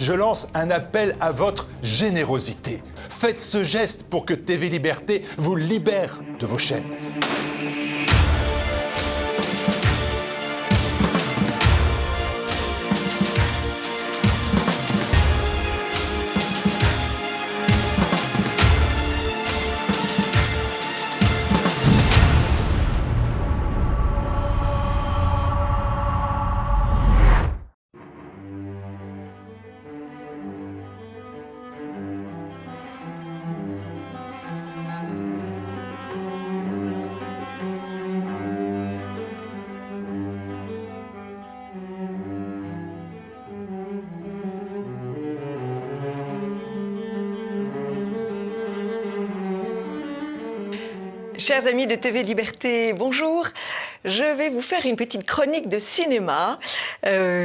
je lance un appel à votre générosité. Faites ce geste pour que TV Liberté vous libère de vos chaînes. Chers amis de TV Liberté, bonjour. Je vais vous faire une petite chronique de cinéma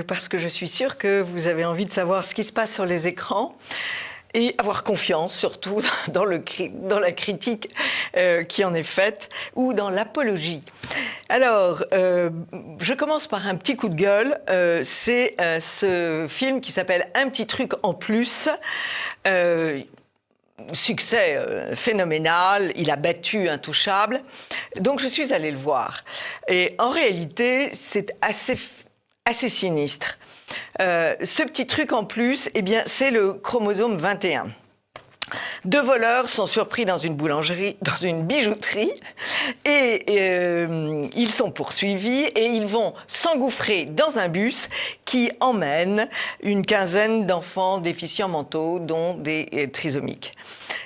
parce que je suis sûre que vous avez envie de savoir ce qui se passe sur les écrans et avoir confiance surtout dans la critique qui en est faite ou dans l'apologie. Alors, je commence par un petit coup de gueule. C'est ce film qui s'appelle Un petit truc en plus. Succès phénoménal, il a battu Intouchable, donc je suis allée le voir. Et en réalité, c'est assez sinistre. Ce petit truc en plus, eh bien, c'est le chromosome 21. Deux voleurs sont surpris dans une boulangerie, dans une bijouterie, et ils sont poursuivis et ils vont s'engouffrer dans un bus qui emmène une quinzaine d'enfants déficients mentaux, dont des trisomiques.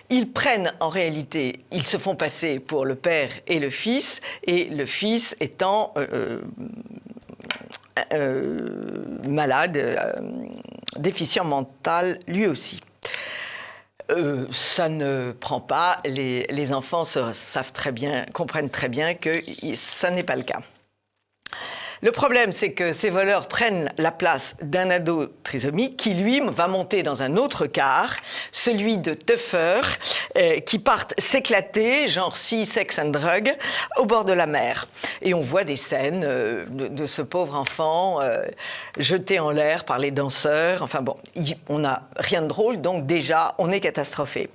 Ils prennent, en réalité, ils se font passer pour le père et le fils étant malade, déficient mental lui aussi. Ça ne prend pas, les enfants comprennent très bien que ça n'est pas le cas. Le problème, c'est que ces voleurs prennent la place d'un ado trisomique qui, lui, va monter dans un autre car, celui de teufeurs, qui partent s'éclater, genre sex and drug, au bord de la mer. Et on voit des scènes de ce pauvre enfant jeté en l'air par les danseurs. Enfin bon, on n'a rien de drôle, donc déjà, on est catastrophé.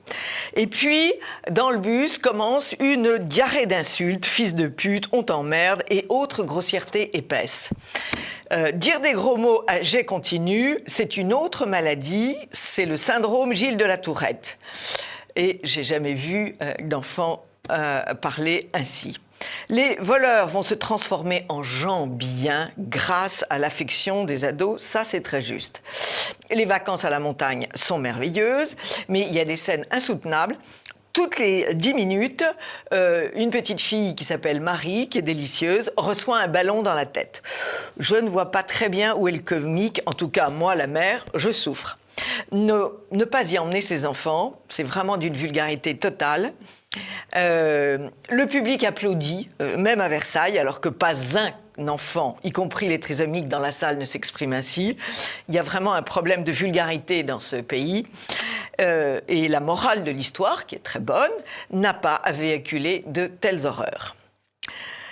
Et puis, dans le bus, commence une diarrhée d'insultes, fils de pute, on t'emmerde, et autres grossièretés épaisses. Dire des gros mots à jet continu, c'est une autre maladie, c'est le syndrome Gilles de la Tourette. Et j'ai jamais vu d'enfant parler ainsi. Les voleurs vont se transformer en gens bien grâce à l'affection des ados, ça c'est très juste. Les vacances à la montagne sont merveilleuses, mais il y a des scènes insoutenables. Toutes les 10 minutes, une petite fille qui s'appelle Marie, qui est délicieuse, reçoit un ballon dans la tête. Je ne vois pas très bien où est le comique. En tout cas, moi, la mère, je souffre. Ne pas y emmener ses enfants, c'est vraiment d'une vulgarité totale. Le public applaudit, même à Versailles, alors que pas un enfant, y compris les trisomiques dans la salle, ne s'exprime ainsi. Il y a vraiment un problème de vulgarité dans ce pays. Et la morale de l'histoire, qui est très bonne, n'a pas à véhiculer de telles horreurs.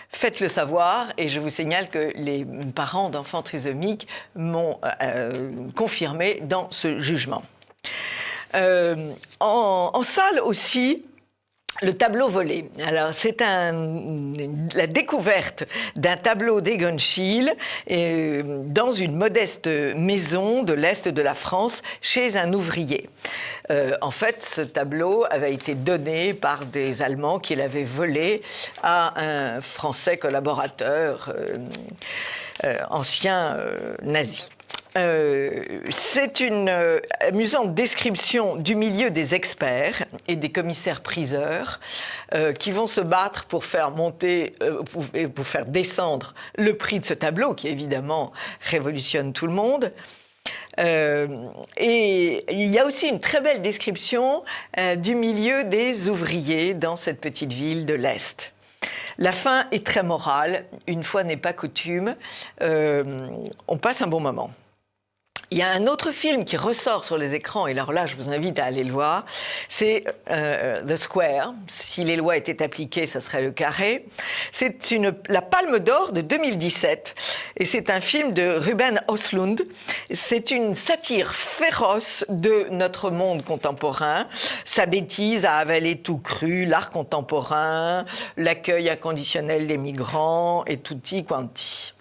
Faites-le savoir, et je vous signale que les parents d'enfants trisomiques m'ont confirmé dans ce jugement. En salle aussi, le tableau volé. Alors, c'est la découverte d'un tableau d'Egon Schiele dans une modeste maison de l'Est de la France chez un ouvrier. En fait, ce tableau avait été donné par des Allemands qui l'avaient volé à un Français collaborateur ancien nazi. C'est une amusante description du milieu des experts et des commissaires-priseurs qui vont se battre pour faire monter et pour faire descendre le prix de ce tableau qui évidemment révolutionne tout le monde. Et il y a aussi une très belle description du milieu des ouvriers dans cette petite ville de l'Est. La fin est très morale, une fois n'est pas coutume, on passe un bon moment. Il y a un autre film qui ressort sur les écrans, et alors là, je vous invite à aller le voir, c'est The Square. Si les lois étaient appliquées, ça serait le carré. C'est la Palme d'Or de 2017, et c'est un film de Ruben Östlund. C'est une satire féroce de notre monde contemporain, sa bêtise à avaler tout cru, l'art contemporain, l'accueil inconditionnel des migrants, et tutti quanti.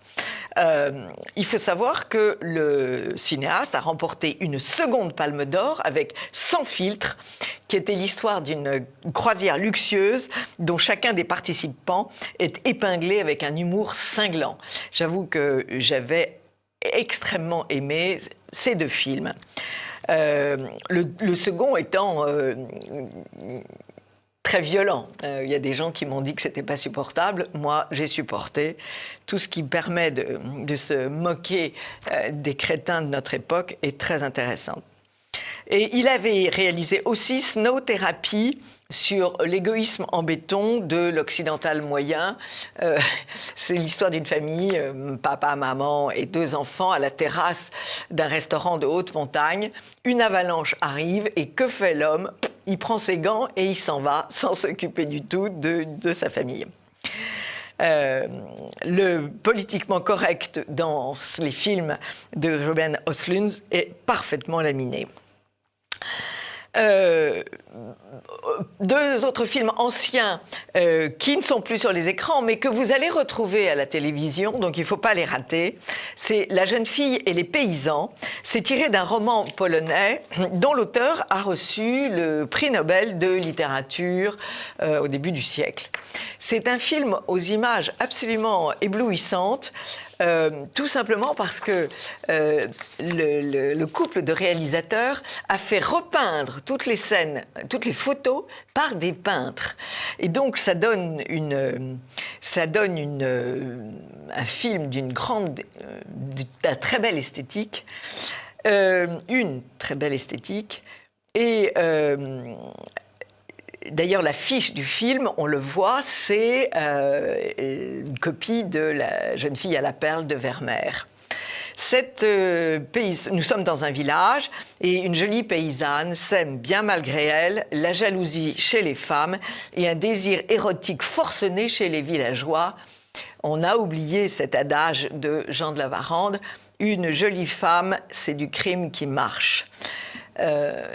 Il faut savoir que le cinéaste a remporté une seconde Palme d'Or avec Sans filtre, qui était l'histoire d'une croisière luxueuse dont chacun des participants est épinglé avec un humour cinglant. J'avoue que j'avais extrêmement aimé ces deux films. Le second étant très violent. Il y a des gens qui m'ont dit que c'était pas supportable. Moi, j'ai supporté. Tout ce qui permet de se moquer des crétins de notre époque est très intéressant. Et il avait réalisé aussi Snow Therapy sur l'égoïsme en béton de l'occidental moyen. C'est l'histoire d'une famille, papa, maman et 2 enfants à la terrasse d'un restaurant de haute montagne. Une avalanche arrive et que fait l'homme ? Il prend ses gants et il s'en va sans s'occuper du tout de sa famille. Le politiquement correct dans les films de Ruben Östlund est parfaitement laminé. 2 autres films anciens qui ne sont plus sur les écrans, mais que vous allez retrouver à la télévision, donc il ne faut pas les rater. C'est La jeune fille et les paysans. C'est tiré d'un roman polonais dont l'auteur a reçu le prix Nobel de littérature au début du siècle. C'est un film aux images absolument éblouissantes, tout simplement parce que le couple de réalisateurs a fait repeindre toutes les scènes, toutes les photos par des peintres. Et donc ça donne un film d'une très belle esthétique, une très belle esthétique. Et d'ailleurs, l'affiche du film, on le voit, c'est une copie de La jeune fille à la perle de Vermeer. Nous sommes dans un village et une jolie paysanne sème bien malgré elle la jalousie chez les femmes et un désir érotique forcené chez les villageois. On a oublié cet adage de Jean de La Varande, « Une jolie femme, c'est du crime qui marche ».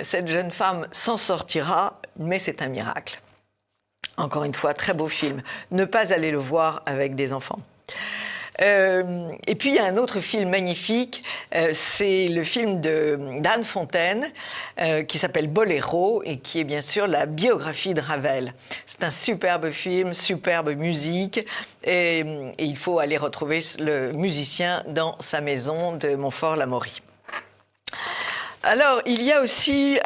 Cette jeune femme s'en sortira, mais c'est un miracle. Encore une fois, très beau film. Ne pas aller le voir avec des enfants. Et puis, il y a un autre film magnifique, c'est le film d'Anne Fontaine, qui s'appelle Boléro, et qui est bien sûr la biographie de Ravel. C'est un superbe film, superbe musique, et il faut aller retrouver le musicien dans sa maison de Montfort-l'Amaury. Alors, il y a aussi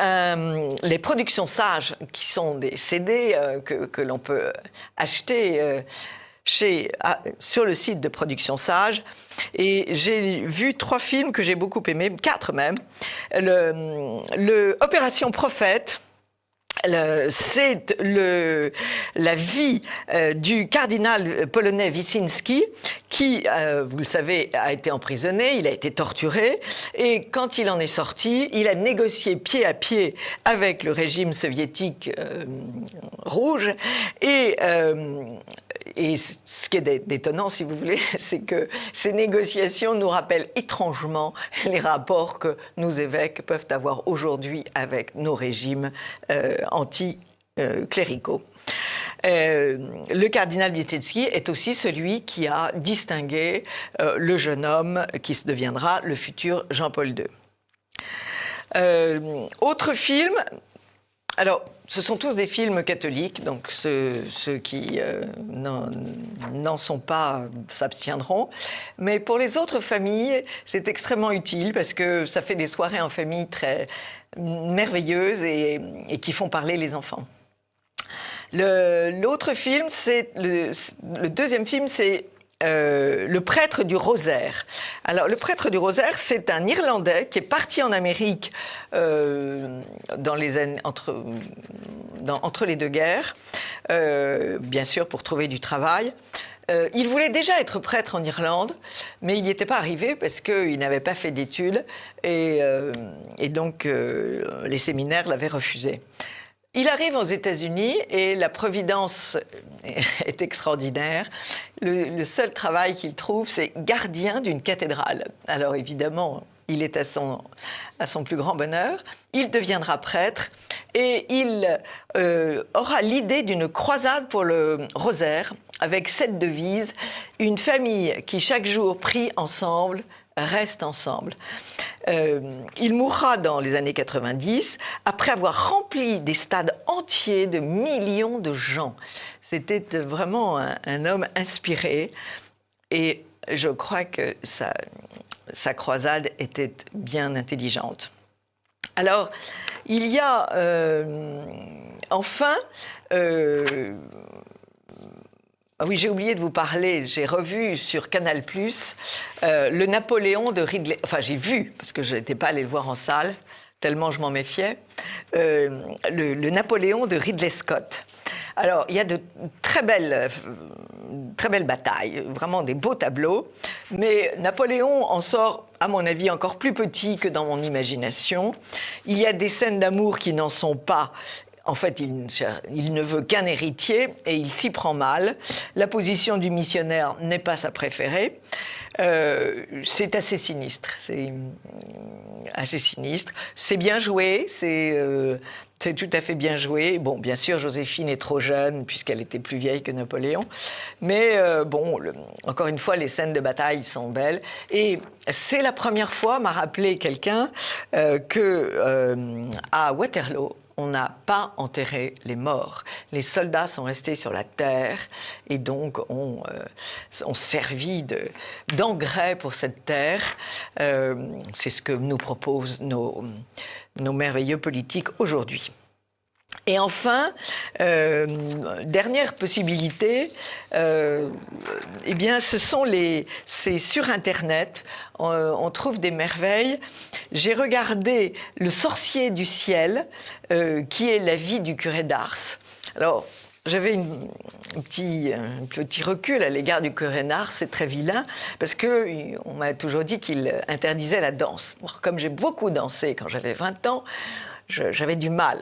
les productions sages, qui sont des CD que l'on peut acheter sur le site de Productions Sages. Et j'ai vu 3 films que j'ai beaucoup aimés, 4 même. Opération Prophète. C'est la vie du cardinal polonais Wyszynski qui, vous le savez, a été emprisonné, il a été torturé et quand il en est sorti, il a négocié pied à pied avec le régime soviétique rouge et ce qui est détonnant, si vous voulez, c'est que ces négociations nous rappellent étrangement les rapports que nos évêques peuvent avoir aujourd'hui avec nos régimes anti-cléricaux. Le cardinal Wyszynski est aussi celui qui a distingué le jeune homme qui deviendra le futur Jean-Paul II. Autre film... Alors, ce sont tous des films catholiques, donc ceux qui n'en sont pas s'abstiendront. Mais pour les autres familles, c'est extrêmement utile parce que ça fait des soirées en famille très merveilleuses et qui font parler les enfants. L'autre film, le deuxième film, c'est Le prêtre du rosaire. Alors, le prêtre du rosaire, c'est un Irlandais qui est parti en Amérique dans les années entre les 2 guerres, bien sûr pour trouver du travail. Il voulait déjà être prêtre en Irlande, mais il n'y était pas arrivé parce qu'il n'avait pas fait d'études et donc les séminaires l'avaient refusé. Il arrive aux États-Unis et la providence est extraordinaire. Le seul travail qu'il trouve, c'est gardien d'une cathédrale. Alors évidemment, il est à son plus grand bonheur. Il deviendra prêtre et il aura l'idée d'une croisade pour le rosaire avec cette devise « Une famille qui chaque jour prie ensemble reste ensemble ». Il mourra dans les années 90 après avoir rempli des stades entiers de millions de gens. C'était vraiment un homme inspiré et je crois que sa croisade était bien intelligente. Alors, il y a enfin... Ah oui, j'ai oublié de vous parler, j'ai revu sur Canal+, le Napoléon de Ridley... Enfin, j'ai vu, parce que je n'étais pas allée le voir en salle, tellement je m'en méfiais, le Napoléon de Ridley Scott. Alors, il y a de très belles batailles, vraiment des beaux tableaux, mais Napoléon en sort, à mon avis, encore plus petit que dans mon imagination. Il y a des scènes d'amour qui n'en sont pas. En fait, il ne veut qu'un héritier et il s'y prend mal. La position du missionnaire n'est pas sa préférée. C'est assez sinistre. C'est assez sinistre. C'est bien joué, c'est tout à fait bien joué. Bon, bien sûr, Joséphine est trop jeune puisqu'elle était plus vieille que Napoléon. Mais encore une fois, les scènes de bataille sont belles. Et c'est la première fois, m'a rappelé quelqu'un, qu'à Waterloo, on n'a pas enterré les morts. Les soldats sont restés sur la terre et donc ont servi d'engrais pour cette terre. C'est ce que nous proposent nos merveilleux politiques aujourd'hui. Et enfin, dernière possibilité, eh bien, c'est sur Internet, on trouve des merveilles. J'ai regardé Le sorcier du ciel, qui est la vie du curé d'Ars. Alors, j'avais un petit recul à l'égard du curé d'Ars, c'est très vilain, parce qu'on m'a toujours dit qu'il interdisait la danse. Alors, comme j'ai beaucoup dansé quand j'avais 20 ans, j'avais du mal.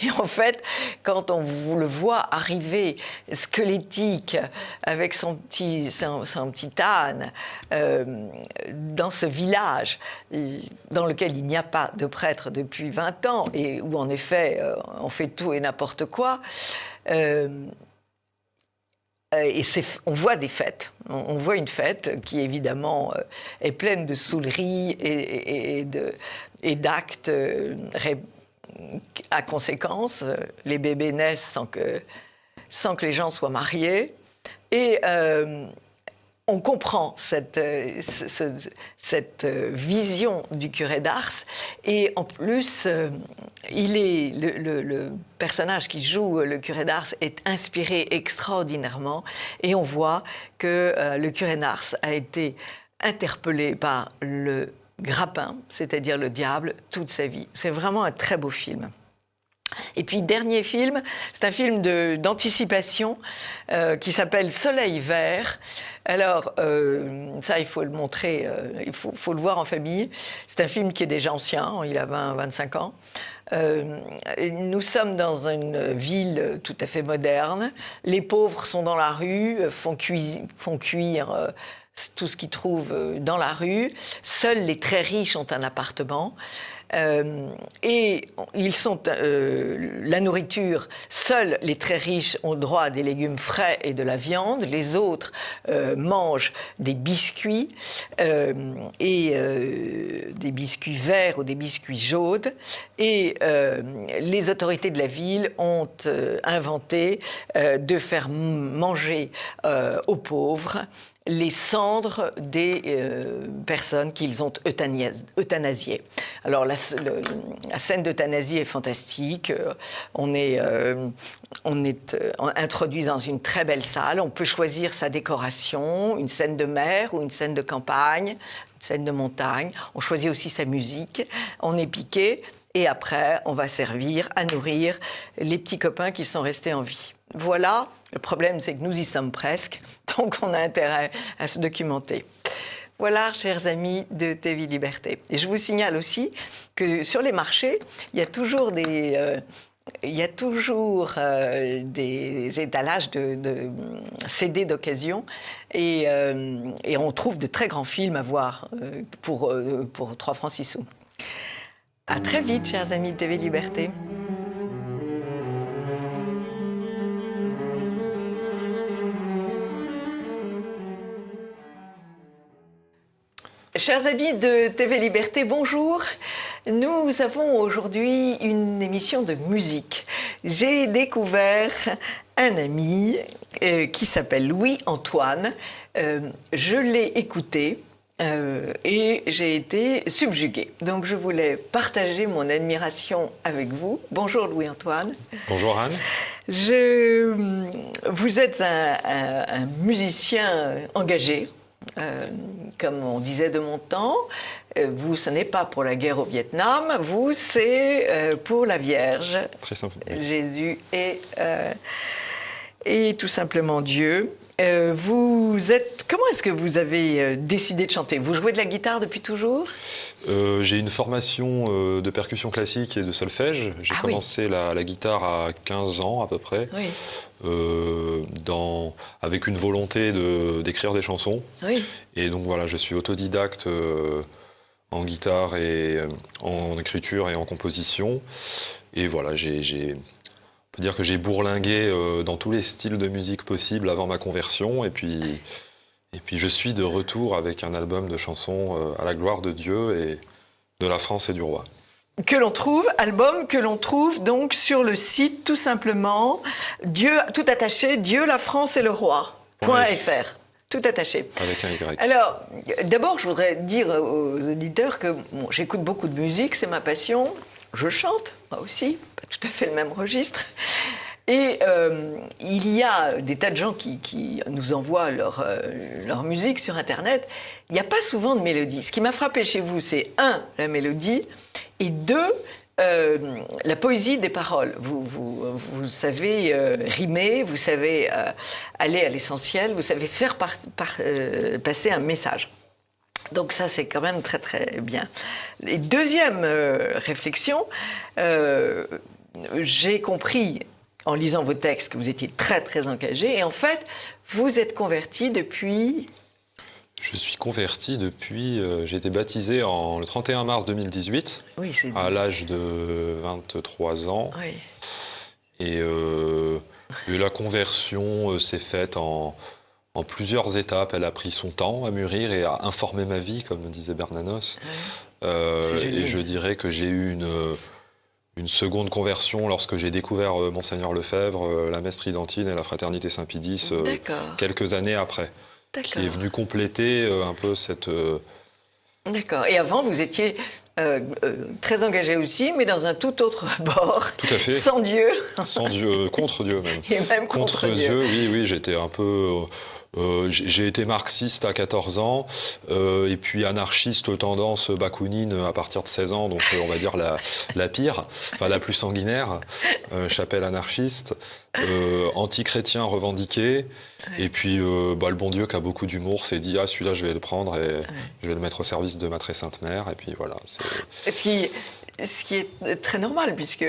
Et en fait, quand on le voit arriver squelettique avec son petit âne dans ce village dans lequel il n'y a pas de prêtre depuis 20 ans et où en effet on fait tout et n'importe quoi, et on voit des fêtes. On voit une fête qui, évidemment, est pleine de saouleries et d'actes à conséquence. Les bébés naissent sans que les gens soient mariés. Et on comprend cette vision du curé d'Ars. Et en plus, le personnage qui joue le curé d'Ars est inspiré extraordinairement. Et on voit que le curé d'Ars a été interpellé par le grappin, c'est-à-dire le diable, toute sa vie. C'est vraiment un très beau film. Et puis, dernier film, c'est un film d'anticipation qui s'appelle Soleil vert. Alors, ça, il faut le montrer, il faut le voir en famille. C'est un film qui est déjà ancien, il a 25 ans. Nous sommes dans une ville tout à fait moderne. Les pauvres sont dans la rue, font cuire tout ce qu'ils trouvent dans la rue. Seuls les très riches ont un appartement. Et ils sont la nourriture. Seuls les très riches ont droit à des légumes frais et de la viande. Les autres mangent des biscuits et des biscuits verts ou des biscuits jaunes. Et les autorités de la ville ont inventé de faire manger aux pauvres les cendres des personnes qu'ils ont euthanasiées. Alors, la scène d'euthanasie est fantastique. On est introduit dans une très belle salle. On peut choisir sa décoration, une scène de mer ou une scène de campagne, une scène de montagne. On choisit aussi sa musique. On est piqué. Et après, on va servir à nourrir les petits copains qui sont restés en vie. Voilà. Le problème, c'est que nous y sommes presque. Donc on a intérêt à se documenter. Voilà, chers amis de TV Liberté. Et je vous signale aussi que sur les marchés, il y a toujours des étalages de CD d'occasion et on trouve de très grands films à voir pour 3 francs 6 sous. À très vite, chers amis de TV Liberté. Chers amis de TV Liberté, bonjour. Nous avons aujourd'hui une émission de musique. J'ai découvert un ami qui s'appelle Louis-Antoine. Je l'ai écouté et j'ai été subjuguée. Donc je voulais partager mon admiration avec vous. Bonjour Louis-Antoine. Bonjour Anne. Vous êtes un musicien engagé. Comme on disait de mon temps, vous, ce n'est pas pour la guerre au Vietnam, vous, c'est pour la Vierge. Très simple. Jésus et tout simplement Dieu. Comment est-ce que vous avez décidé de chanter? Vous jouez de la guitare depuis toujours? J'ai une formation de percussion classique et de solfège. J'ai commencé la guitare à 15 ans à peu près, avec une volonté d'écrire des chansons. Oui. Et donc voilà, je suis autodidacte en guitare et en écriture et en composition. Et voilà, on peut dire que j'ai bourlingué dans tous les styles de musique possibles avant ma conversion. Et puis je suis de retour avec un album de chansons à la gloire de Dieu et de la France et du roi. Album que l'on trouve donc sur le site tout simplement, Dieu, tout attaché, Dieu, la France et le roi, .fr. Tout attaché. Avec un Y. Alors, d'abord, je voudrais dire aux auditeurs que j'écoute beaucoup de musique, c'est ma passion. Je chante, moi aussi, pas tout à fait le même registre. Et il y a des tas de gens qui nous envoient leur musique sur Internet. Il n'y a pas souvent de mélodie. Ce qui m'a frappé chez vous, c'est 1, la mélodie, et 2, la poésie des paroles. Vous savez rimer, vous savez aller à l'essentiel, vous savez faire passer un message. Donc ça, c'est quand même très, très bien. Et deuxième réflexion, j'ai compris, en lisant vos textes, que vous étiez très, très engagé. Et en fait, vous êtes converti depuis... Je suis converti depuis... j'ai été baptisé le 31 mars 2018, à l'âge de 23 ans. Oui. Et la conversion s'est faite en plusieurs étapes. Elle a pris son temps à mûrir et à informer ma vie, comme disait Bernanos. Et je dirais que j'ai eu une seconde conversion lorsque j'ai découvert Monseigneur Lefebvre, la messe tridentine et la fraternité Saint-Pédis quelques années après. Qui est venu compléter un peu cette... D'accord. Et avant, vous étiez très engagé aussi, mais dans un tout autre bord. Tout à fait. Sans Dieu. Sans Dieu, contre Dieu même. Et même contre Dieu. Oui, j'étais un peu... j'ai été marxiste à 14 ans, et puis anarchiste tendance bakounine à partir de 16 ans, donc on va dire la pire, enfin la plus sanguinaire, chapelle anarchiste, anti-chrétien revendiqué, et puis le bon Dieu qui a beaucoup d'humour s'est dit « Ah, celui-là, je vais le prendre et je vais le mettre au service de ma très sainte mère », et puis voilà. Ce qui est très normal, puisque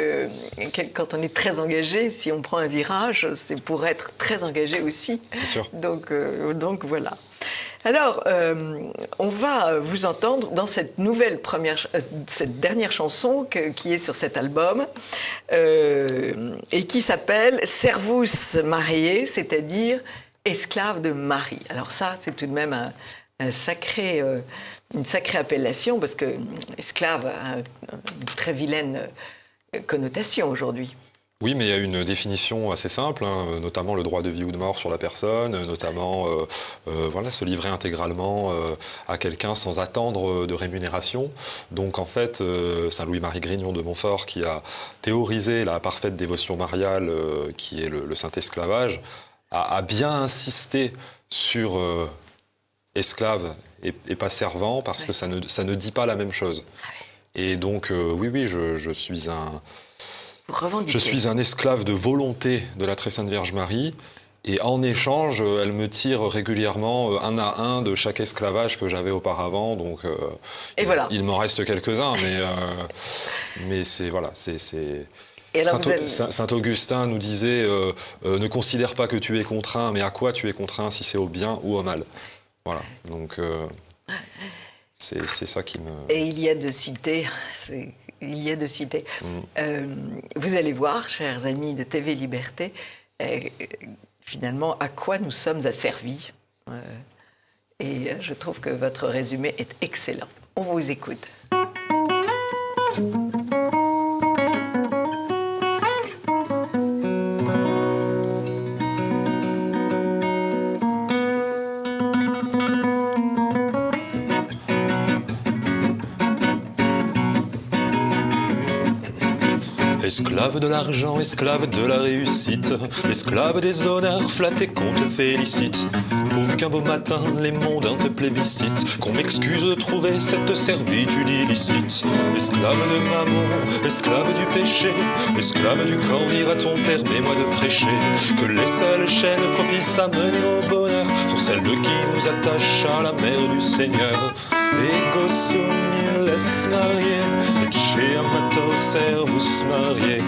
quand on est très engagé, si on prend un virage, c'est pour être très engagé aussi. Bien sûr. Donc voilà. Alors, on va vous entendre dans cette dernière chanson qui est sur cet album, et qui s'appelle « Servus Mariae », c'est-à-dire « esclave de Marie ». Alors ça, c'est tout de même une sacrée appellation, parce que esclave a une très vilaine connotation aujourd'hui. Oui, mais il y a une définition assez simple, notamment le droit de vie ou de mort sur la personne, notamment se livrer intégralement à quelqu'un sans attendre de rémunération. Donc en fait, Saint Louis-Marie Grignon de Montfort, qui a théorisé la parfaite dévotion mariale, qui est le saint esclavage, a bien insisté sur esclave et pas servant, parce que ça ne dit pas la même chose. Et donc, je suis un esclave de volonté de la très sainte Vierge Marie, Et en échange, elle me tire régulièrement un à un de chaque esclavage que j'avais auparavant. Donc, il m'en reste quelques-uns, mais c'est voilà, c'est. Saint Augustin nous disait ne considère pas que tu es contraint, mais à quoi tu es contraint, si c'est au bien ou au mal. Voilà. Donc c'est ça qui me. Et il y a de cités. Vous allez voir, chers amis de TV Liberté. Finalement, à quoi nous sommes asservis. Et je trouve que votre résumé est excellent. On vous écoute. Esclave de l'argent, esclave de la réussite, esclave des honneurs flattés qu'on te félicite. Prouve qu'un beau matin les mondains te plébiscitent, qu'on m'excuse de trouver cette servitude illicite. Esclave de maman, esclave du péché, esclave du corps, dira-t-on, permets-moi de prêcher que les seules chaînes propices à mener au bonheur sont celles qui nous attachent à la mère du Seigneur. Ego sum laisse marier, et chez amator servus marier.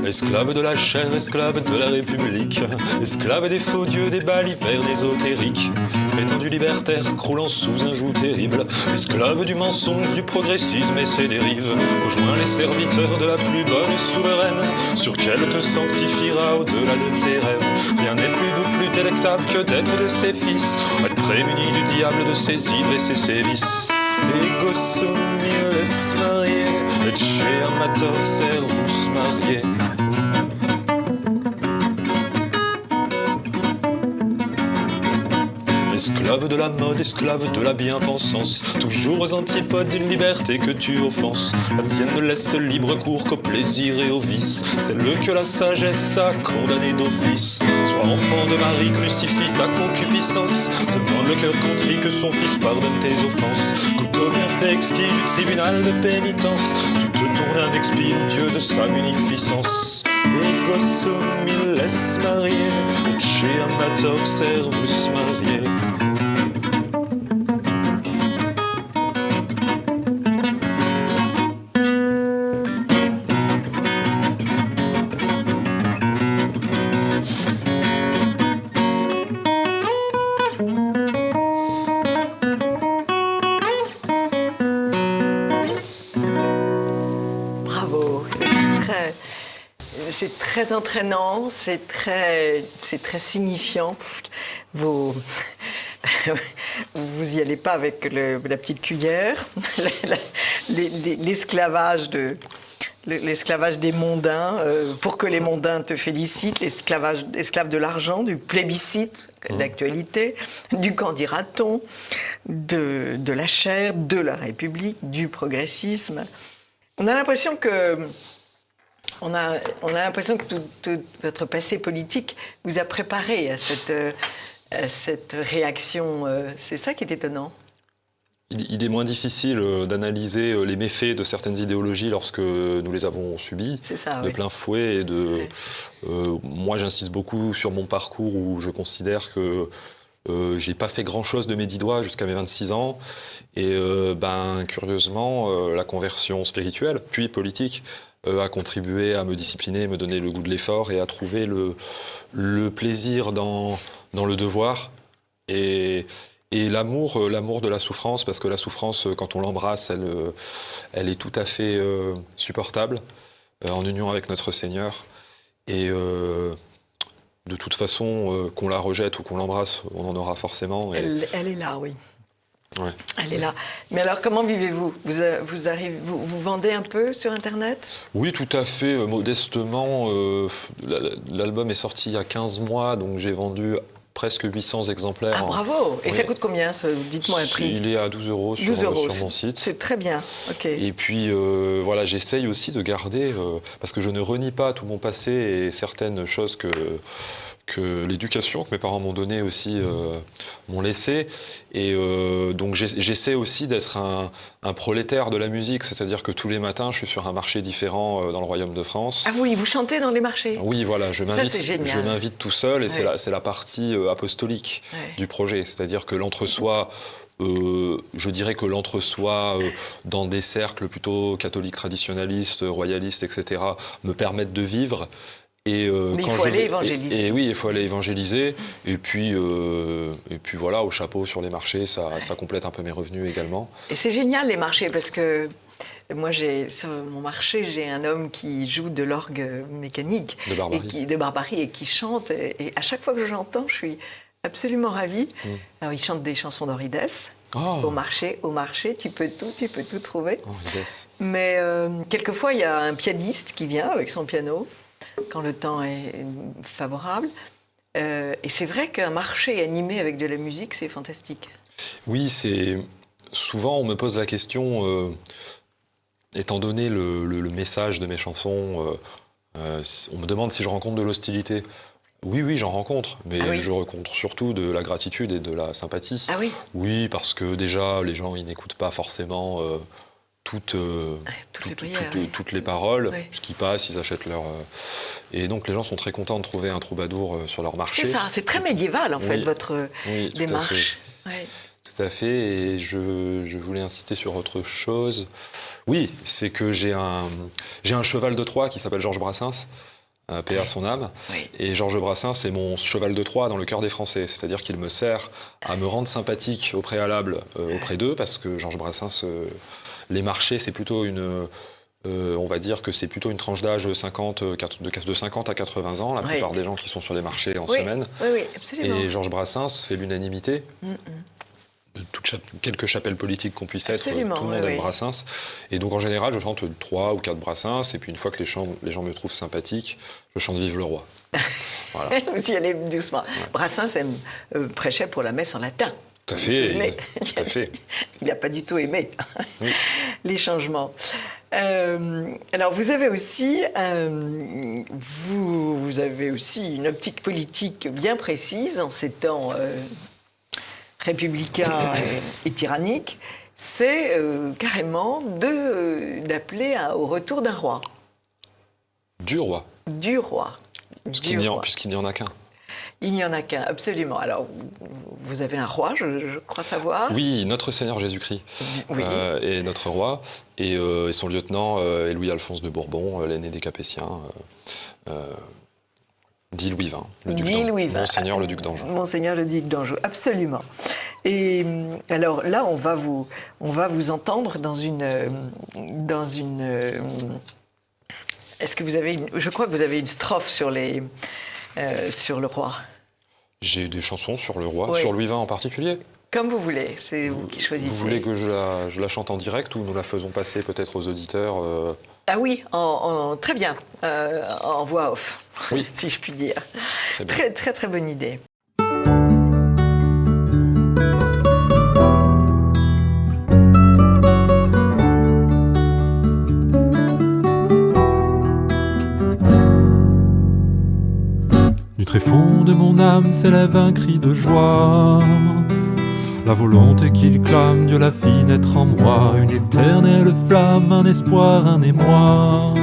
Esclave de la chair, esclave de la République, esclave des faux dieux, des balivernes ésotériques, prétendu libertaire, croulant sous un joug terrible, esclave du mensonge, du progressisme et ses dérives, rejoins les serviteurs de la plus bonne souveraine, sur qu'elle te sanctifiera au-delà de tes rêves. Rien n'est plus doux, plus délectable que d'être de ses fils, être prémuni du diable, de ses hydres et ses sévices. Ego sum laisse marier, et chez amator servus marier. Esclave de la mode, esclave de la bien-pensance, toujours aux antipodes d'une liberté que tu offenses. La tienne ne laisse libre cours qu'au plaisir et au vice, celle que la sagesse a condamnée d'office. Sois enfant de Marie, crucifie ta concupiscence, demande le cœur contrit que son fils pardonne tes offenses. Goûte au bienfait exquis du tribunal de pénitence, toute ton âme expire au Dieu de sa munificence. Ego sum laisse marier, chez amator servus marier. C'est très entraînant, c'est très signifiant. Vous y allez pas avec la petite cuillère. L'esclavage des mondains, pour que les mondains te félicitent, l'esclave de l'argent, du plébiscite d'actualité, du qu'en dira-t-on, de la chair, de la République, du progressisme. On a l'impression que tout votre passé politique vous a préparé à cette réaction. C'est ça qui est étonnant. Il est moins difficile d'analyser les méfaits de certaines idéologies lorsque nous les avons subies de plein fouet. Moi, j'insiste beaucoup sur mon parcours où je considère que j'ai pas fait grand-chose de mes 10 doigts jusqu'à mes 26 ans. Et curieusement, la conversion spirituelle, puis politique, a contribué à me discipliner, me donner le goût de l'effort et à trouver le plaisir dans le devoir et l'amour de la souffrance, parce que la souffrance, quand on l'embrasse, elle est tout à fait supportable, en union avec notre Seigneur. Et de toute façon, qu'on la rejette ou qu'on l'embrasse, on en aura forcément. Elle est là, oui. Ouais. Elle est là. Mais alors, comment vivez-vous ? Vous vendez un peu sur Internet ? Oui, tout à fait, modestement. L'album est sorti il y a 15 mois, donc j'ai vendu presque 800 exemplaires. Ah, bravo ! Et ça coûte combien, dites-moi un prix ? Il est à 12 € sur mon site. C'est très bien, ok. Et puis, voilà, j'essaye aussi de garder, parce que je ne renie pas tout mon passé et certaines choses que l'éducation que mes parents m'ont donnée aussi m'ont laissé. Et donc j'essaie aussi d'être un prolétaire de la musique, c'est-à-dire que tous les matins, je suis sur un marché différent dans le Royaume de France. Ah oui, vous chantez dans les marchés? Oui, voilà, je m'invite tout seul, et c'est la partie apostolique du projet, c'est-à-dire que l'entre-soi... je dirais que l'entre-soi dans des cercles plutôt catholiques traditionnalistes, royalistes, etc., me permettent de vivre. Mais il faut aller évangéliser. Et oui, il faut aller évangéliser. Et puis voilà, au chapeau sur les marchés, ça complète un peu mes revenus également. Et c'est génial les marchés, parce que moi, sur mon marché, j'ai un homme qui joue de l'orgue mécanique. De Barbarie. Et qui chante. Et à chaque fois que je l'entends, je suis absolument ravie. Alors, il chante des chansons d'Henri Dès. Au marché, tu peux tout trouver. Mais quelquefois, il y a un pianiste qui vient avec son piano, quand le temps est favorable. Et c'est vrai qu'un marché animé avec de la musique, c'est fantastique. Oui, souvent on me pose la question, étant donné le message de mes chansons, on me demande si je rencontre de l'hostilité. Oui, j'en rencontre, mais je rencontre surtout de la gratitude et de la sympathie. Ah oui? Oui, parce que déjà, les gens, ils n'écoutent pas forcément toutes les paroles. Ce qui passe, ils achètent leur... Et donc, les gens sont très contents de trouver un troubadour sur leur marché. C'est ça, c'est très médiéval, en fait, votre démarche. Tout à fait, et je voulais insister sur autre chose. Oui, c'est que j'ai un cheval de Troie qui s'appelle Georges Brassens, paix à son âme. Et Georges Brassens, c'est mon cheval de Troie dans le cœur des Français. C'est-à-dire qu'il me sert à me rendre sympathique au préalable auprès d'eux, parce que Georges Brassens, les marchés, c'est plutôt on va dire que c'est plutôt une tranche d'âge de 50 à 80 ans, la plupart des gens qui sont sur les marchés en semaine. Oui, absolument. Et Georges Brassens fait l'unanimité. Quelques chapelles politiques qu'on puisse être, tout le monde aime Brassens. Et donc en général, je chante 3 ou 4 Brassens, et puis une fois que les gens me trouvent sympathique, je chante Vive le roi. Voilà. Vous y allez doucement. Ouais. Brassens prêchait pour la messe en latin. Tout à fait. Tout à fait. Il n'a pas du tout aimé les changements. Alors vous avez aussi une optique politique bien précise en ces temps républicains et tyranniques. C'est carrément d'appeler au retour d'un roi. Du roi. Du roi. Puisqu'il n'y en a qu'un. Il n'y en a qu'un, absolument. Alors, vous avez un roi, je crois savoir. Oui, notre Seigneur Jésus-Christ est notre roi. Et son lieutenant est Louis-Alphonse de Bourbon, l'aîné des Capétiens, dit Louis XX, le duc d'Anjou. Monseigneur le duc d'Anjou. Monseigneur le duc d'Anjou, absolument. Et alors là, on va vous entendre dans une. Est-ce que vous avez je crois que vous avez une strophe sur le roi. J'ai des chansons sur le roi, sur Louis XX en particulier. Comme vous voulez, c'est vous qui choisissez. Vous voulez que je la chante en direct, ou nous la faisons passer peut-être aux auditeurs Ah oui, très bien, en voix off, si je puis dire. Très, très, très bonne idée. Du tréfonds de mon âme s'élève un cri de joie. La volonté qu'il clame, Dieu la fit naître en moi. Une éternelle flamme, un espoir, un émoi.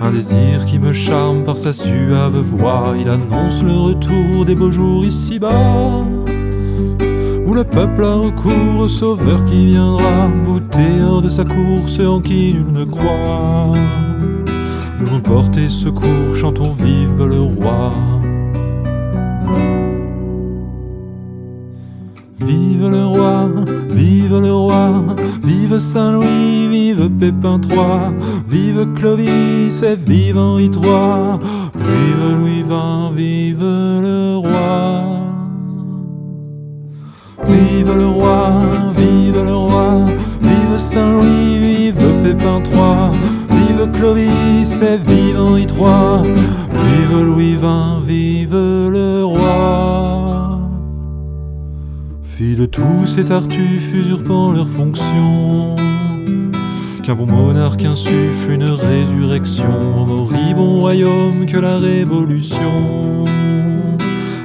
Un désir qui me charme par sa suave voix. Il annonce le retour des beaux jours ici-bas, où le peuple a recours au sauveur qui viendra bouter hors de sa course en qui nul ne croit. Nous porter secours, chantons vive le roi. Vive le roi, vive le roi, vive Saint-Louis, vive Pépin III, vive Clovis et vive Henri III, vive Louis XX, vive le roi. Vive le roi, vive le roi, vive Saint-Louis, vive Pépin III, vive Clovis et vive Henri III, vive Louis XX, vive le roi. Filles de tous et Tartuffe usurpant leurs fonctions, qu'un bon monarque insuffle une résurrection au moribond royaume que la Révolution.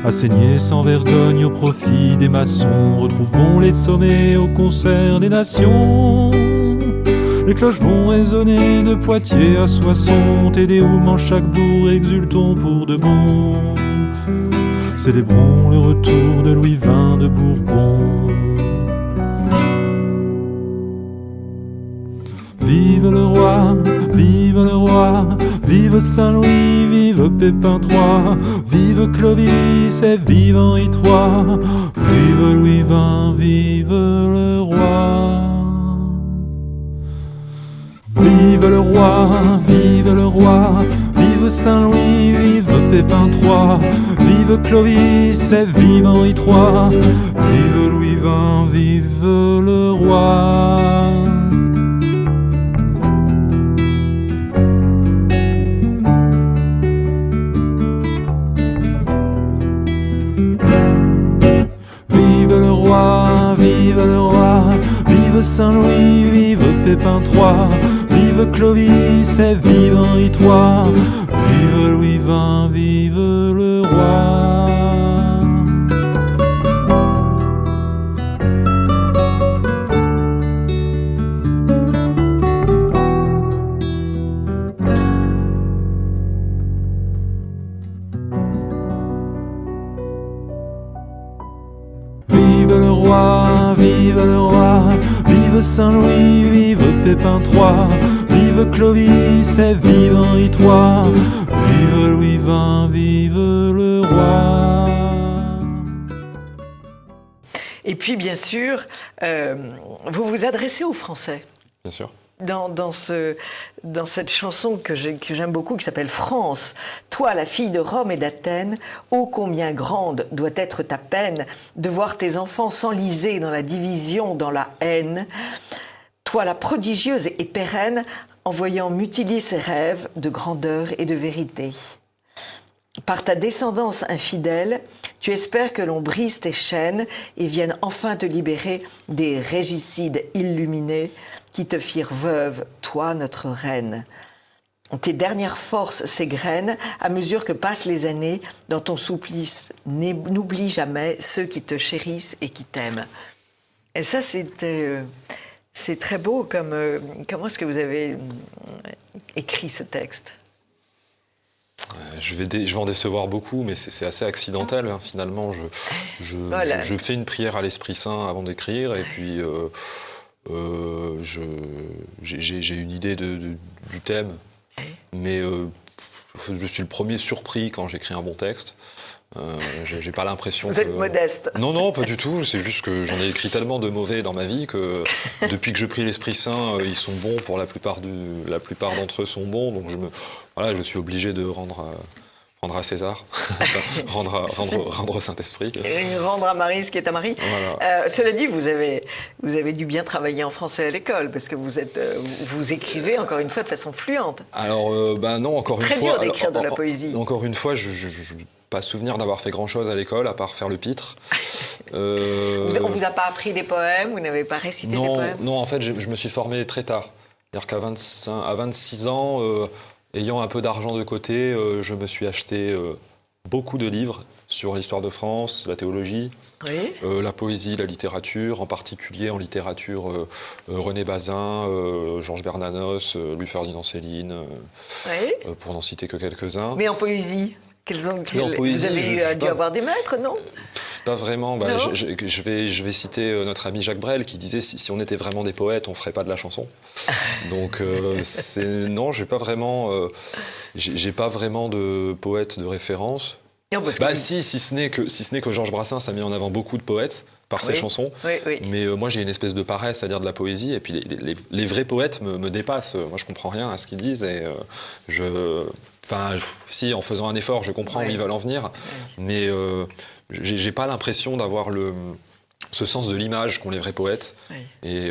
à saigner sans vergogne au profit des maçons. Retrouvons les sommets au concert des nations. Les cloches vont résonner de Poitiers à Soissons, Tédéum en chaque bourg, exultons pour de bon. Célébrons le retour de Louis XX de Bourbon. Vive le roi, vive le roi, vive Saint-Louis, vive Pépin III, vive Clovis et vive Henri III, vive Louis XX, vive le roi. Vive le roi, vive le roi, vive Saint-Louis, vive Pépin III, vive Clovis et vive Henri III, vive Louis XX, vive le roi. Vive le roi, vive Saint-Louis, vive Pépin III, vive Clovis et vive Henri III, vive Louis XX, vive le roi. Vive le roi, vive le roi, vive Saint-Louis, vive Pépin III, vive Clovis et vive Henri III, vive Louis XX, vive le roi. Et puis, bien sûr, vous vous adressez aux Français. Bien sûr. Dans cette chanson que j'aime beaucoup, qui s'appelle « France ». Toi, la fille de Rome et d'Athènes, ô combien grande doit être ta peine de voir tes enfants s'enliser dans la division, dans la haine. Toi, la prodigieuse et pérenne, en voyant mutiler ses rêves de grandeur et de vérité. Par ta descendance infidèle, tu espères que l'on brise tes chaînes et vienne enfin te libérer des régicides illuminés qui te firent veuve, toi, notre reine. Tes dernières forces s'égrènent à mesure que passent les années. Dans ton supplice, n'oublie jamais ceux qui te chérissent et qui t'aiment. Et ça, c'est très beau. Comment est-ce que vous avez écrit ce texte ? Je vais en décevoir beaucoup, mais c'est assez accidentel, hein, finalement. Voilà. Je fais une prière à l'Esprit Saint avant d'écrire, et puis j'ai une idée du thème, mais je suis le premier surpris quand j'écris un bon texte. J'ai pas l'impression Vous êtes modeste. Non, pas du tout. C'est juste que j'en ai écrit tellement de mauvais dans ma vie que depuis que je prie l'Esprit Saint, ils sont bons pour la plupart d'entre eux sont bons. Donc je suis obligé de rendre à César, rendre au Saint-Esprit. Et rendre à Marie ce qui est à Marie. Voilà. Cela dit, vous avez dû bien travailler en français à l'école, parce que vous écrivez, encore une fois, de façon fluente. Alors, non, encore une fois... Très dur d'écrire de la poésie. Encore une fois, je n'ai pas souvenir d'avoir fait grand-chose à l'école, à part faire le pitre. On ne vous a pas appris des poèmes? Vous n'avez pas récité des poèmes? Non, en fait, je me suis formé très tard. C'est-à-dire qu'à 26 ans... ayant un peu d'argent de côté, je me suis acheté beaucoup de livres sur l'histoire de France, la théologie, oui. La poésie, la littérature, en particulier en littérature René Bazin, Georges Bernanos, Louis-Ferdinand Céline, oui. Pour n'en citer que quelques-uns. Mais en poésie, vous avez dû avoir des maîtres, non? Pas vraiment. Je vais citer notre ami Jacques Brel qui disait si on était vraiment des poètes, on ferait pas de la chanson. Donc non, j'ai pas vraiment de poète de référence. Si ce n'est que Georges Brassens a mis en avant beaucoup de poètes par ses chansons. Oui. Mais moi j'ai une espèce de paresse à dire de la poésie, et puis les vrais poètes me dépassent. Moi je comprends rien à ce qu'ils disent, et si en faisant un effort je comprends où ils veulent en venir, mais j'ai pas l'impression d'avoir ce sens de l'image qu'ont les vrais poètes. Et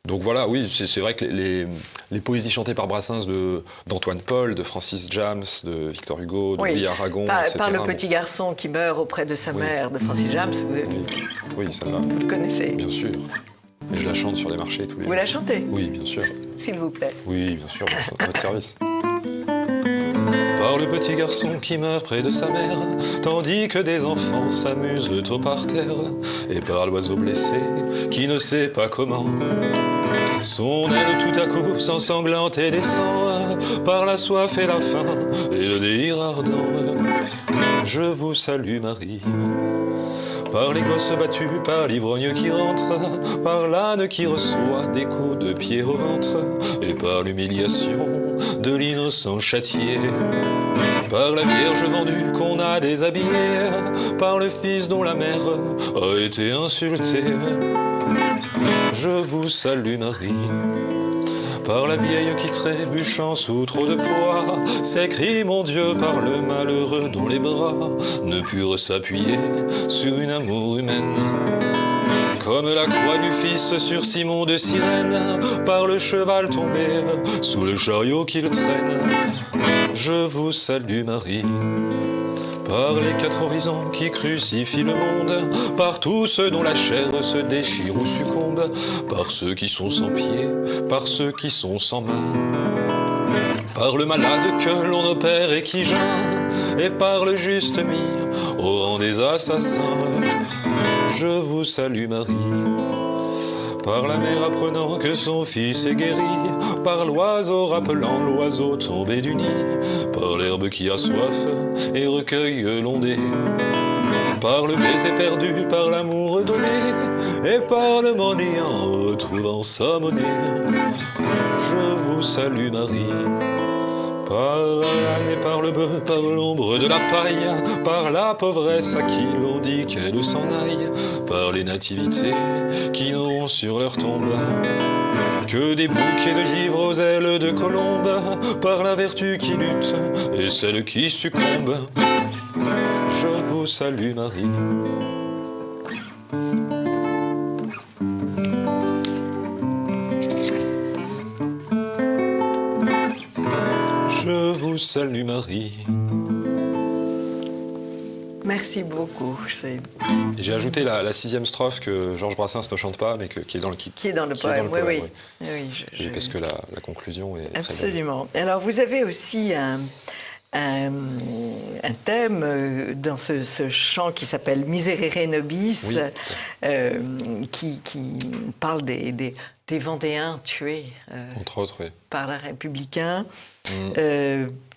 donc voilà, oui, c'est vrai que les poésies chantées par Brassens d'Antoine Paul, de Francis James, de Victor Hugo, de Louis Aragon, etc. Par le petit garçon qui meurt auprès de sa mère, de Francis James, oui, celle-là. Vous le connaissez? Bien sûr. Et je la chante sur les marchés tous les jours. Vous la chantez? Oui, bien sûr. S'il vous plaît. Oui, bien sûr, à votre service. par le petit garçon qui meurt près de sa mère, tandis que des enfants s'amusent au parterre, et par l'oiseau blessé qui ne sait pas comment son aile tout à coup s'ensanglante et descend, par la soif et la faim et le délire ardent. Je vous salue Marie. Par les gosses battus, par l'ivrogne qui rentre, par l'âne qui reçoit des coups de pied au ventre, et par l'humiliation de l'innocent châtié, par la Vierge vendue qu'on a déshabillée, par le fils dont la mère a été insultée. Je vous salue Marie. Par la vieille qui trébuchant sous trop de poids s'écrie mon Dieu par le malheureux dont les bras ne purent s'appuyer sur une amour humaine. Comme la croix du Fils sur Simon de Cyrène, par le cheval tombé sous le chariot qu'il traîne. Je vous salue Marie. Par les quatre horizons qui crucifient le monde, par tous ceux dont la chair se déchire ou succombe, par ceux qui sont sans pieds, par ceux qui sont sans mains, par le malade que l'on opère et qui geint, et par le juste mis au rang des assassins. Je vous salue Marie. Par la mère apprenant que son fils est guéri, par l'oiseau rappelant l'oiseau tombé du nid, par l'herbe qui a soif et recueille l'ondée, par le baiser perdu, par l'amour donné, et par le mendiant retrouvant sa monnaie. Je vous salue Marie. Par l'âne et par le bœuf, par l'ombre de la paille, par la pauvresse à qui l'on dit qu'elle s'en aille, par les nativités qui n'auront sur leur tombe que des bouquets de givre aux ailes de colombe, par la vertu qui lutte et celle qui succombe. Je vous salue Marie. Je vous salue Marie. Merci beaucoup. J'ai ajouté la sixième strophe que Georges Brassens ne chante pas, mais qui est dans le kit. Qui est dans le poème, oui. Parce que la conclusion est absolument. Très belle. Alors, vous avez aussi un thème dans ce chant qui s'appelle Miserere Nobis, qui parle des Vendéens tués entre autres, par les Républicains,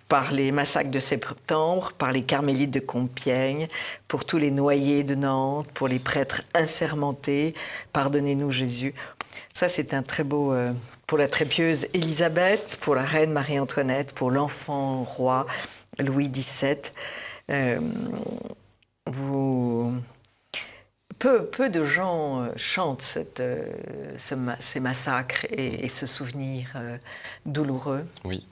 par les massacres de septembre, par les carmélites de Compiègne, pour tous les noyés de Nantes, pour les prêtres insermentés, pardonnez-nous Jésus. Ça, c'est un très beau... pour la très pieuse Élisabeth, pour la reine Marie-Antoinette, pour l'enfant roi Louis XVII. Peu de gens chantent ces massacres et ce souvenir douloureux. Oui.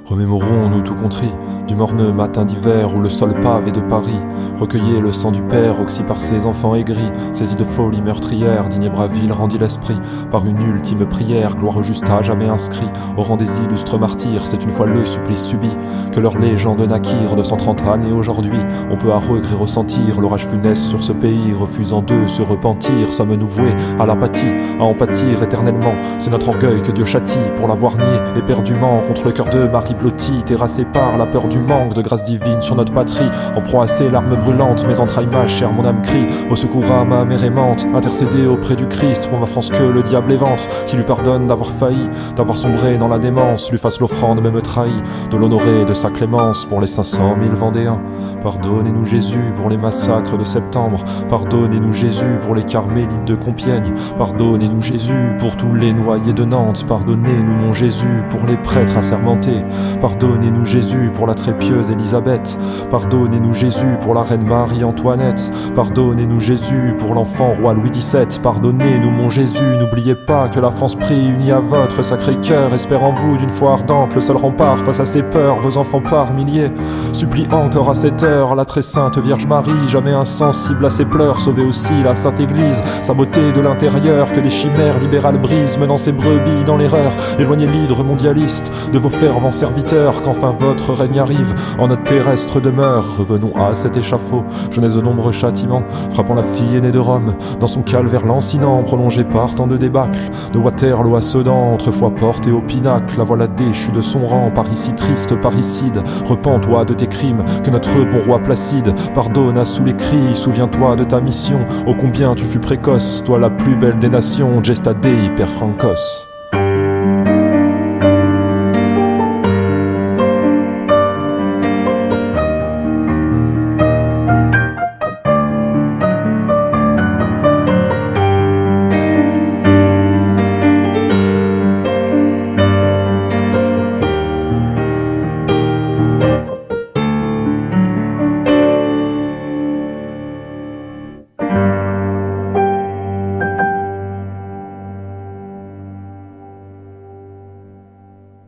Remémorons-nous tout contrit du morne matin d'hiver où le sol pavé de Paris recueillait le sang du père oxy par ses enfants aigris, saisi de folie meurtrière, d'Inébrasville rendit l'esprit par une ultime prière, gloire au juste à jamais inscrit au rang des illustres martyrs. C'est une fois le supplice subi que leur légende naquire. 230 années aujourd'hui, on peut à regret ressentir l'orage funeste sur ce pays, refusant de se repentir. Sommes-nous voués à l'apathie, à en pâtir éternellement? C'est notre orgueil que Dieu châtie pour l'avoir nié éperdument contre le cœur de Marie blottie, terrassée par la peur du manque de grâce divine sur notre patrie. En proie à ses larmes brûlantes, mes entrailles chère, mon âme crie au secours à ma mère aimante, intercédée auprès du Christ pour ma France que le diable éventre, qui lui pardonne d'avoir failli, d'avoir sombré dans la démence, lui fasse l'offrande même trahie de l'honorer de sa clémence pour les 500 000 Vendéens. Pardonnez-nous Jésus pour les massacres de septembre, pardonnez-nous Jésus pour les carmélites de Compiègne, pardonnez-nous Jésus pour tous les noyés de Nantes, pardonnez-nous mon Jésus pour les prêtres assermentés, pardonnez-nous Jésus pour la très pieuse Élisabeth. Pardonnez-nous Jésus pour la reine Marie-Antoinette. Pardonnez-nous Jésus pour l'enfant roi Louis XVII. Pardonnez-nous mon Jésus, n'oubliez pas que la France prie unie à votre sacré cœur. Espère en vous d'une foi ardente le seul rempart face à ses peurs. Vos enfants par milliers supplient encore à cette heure la très sainte Vierge Marie, jamais insensible à ses pleurs. Sauvez aussi la Sainte Église, sa beauté de l'intérieur, que les chimères libérales brisent, menant ses brebis dans l'erreur. Éloignez l'hydre mondialiste de vos fervents serviteurs, qu'enfin votre règne arrive en notre terrestre demeure. Revenons à cet échafaud, jeunesse de nombreux châtiments, frappant la fille aînée de Rome dans son calvaire lancinant, prolongé par tant de débâcles, de Waterloo à Sedan, autrefois portée au pinacle. La voilà déchue de son rang, Paris si triste, parricide. Repens-toi de tes crimes, que notre bon roi Placide pardonne à sous les cris. Souviens-toi de ta mission, ô combien tu fus précoce, toi la plus belle des nations, Gesta Dei per Francos.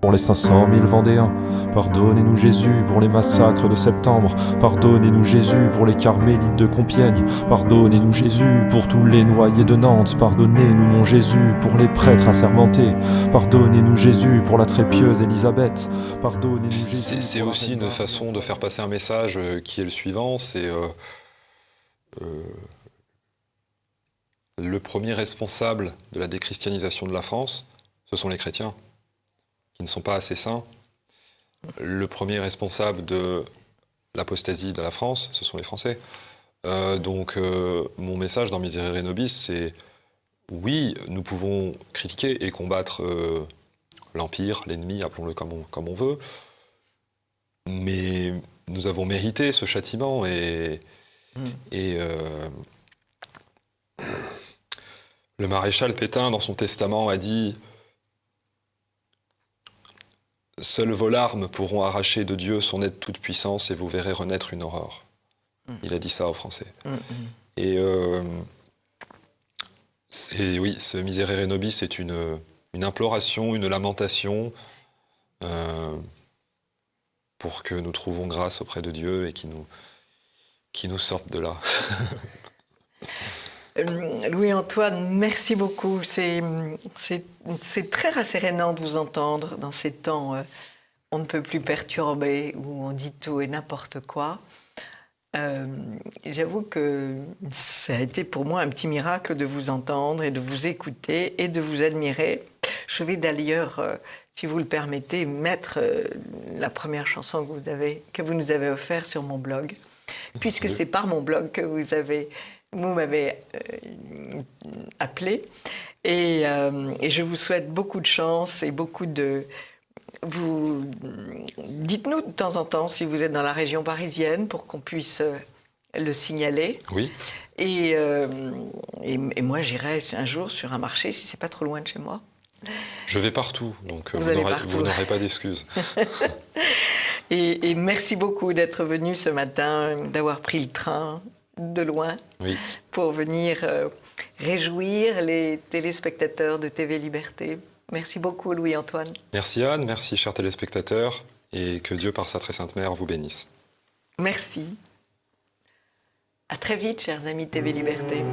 Pour les 500 000 Vendéens, pardonnez-nous Jésus pour les massacres de septembre. Pardonnez-nous Jésus pour les carmélites de Compiègne. Pardonnez-nous Jésus pour tous les noyés de Nantes. Pardonnez-nous mon Jésus pour les prêtres assermentés. Pardonnez-nous Jésus pour la très pieuse Élisabeth. Pardonnez-nous Jésus. C'est aussi une façon de faire passer un message qui est le suivant, c'est le premier responsable de la déchristianisation de la France, ce sont les chrétiens, qui ne sont pas assez saints. Le premier responsable de l'apostasie de la France, ce sont les Français. Donc mon message dans Miserere Nobis, c'est oui, nous pouvons critiquer et combattre l'Empire, l'ennemi, appelons-le comme on veut, mais nous avons mérité ce châtiment et le maréchal Pétain, dans son testament, a dit « Seules vos larmes pourront arracher de Dieu son aide toute puissance et vous verrez renaître une aurore. » Il a dit ça aux Français. Et oui, ce Miserere Nobis, c'est une imploration, une lamentation pour que nous trouvons grâce auprès de Dieu et qui nous sorte de là. Louis-Antoine, merci beaucoup. C'est très rassérénant de vous entendre dans ces temps on ne peut plus perturber, où on dit tout et n'importe quoi. J'avoue que ça a été pour moi un petit miracle de vous entendre et de vous écouter et de vous admirer. Je vais d'ailleurs, si vous le permettez, mettre la première chanson que vous nous avez offerte sur mon blog, puisque c'est par mon blog que vous m'avez appelé. Et je vous souhaite beaucoup de chance et beaucoup de... Dites-nous de temps en temps si vous êtes dans la région parisienne pour qu'on puisse le signaler. Oui. Et moi, j'irai un jour sur un marché si c'est pas trop loin de chez moi. Je vais partout, donc vous n'aurez pas d'excuses. Et merci beaucoup d'être venu ce matin, d'avoir pris le train de loin pour venir réjouir les téléspectateurs de TV Liberté. Merci beaucoup, Louis-Antoine. Merci Anne, merci chers téléspectateurs, et que Dieu par sa très sainte mère vous bénisse. Merci. À très vite, chers amis de TV Liberté.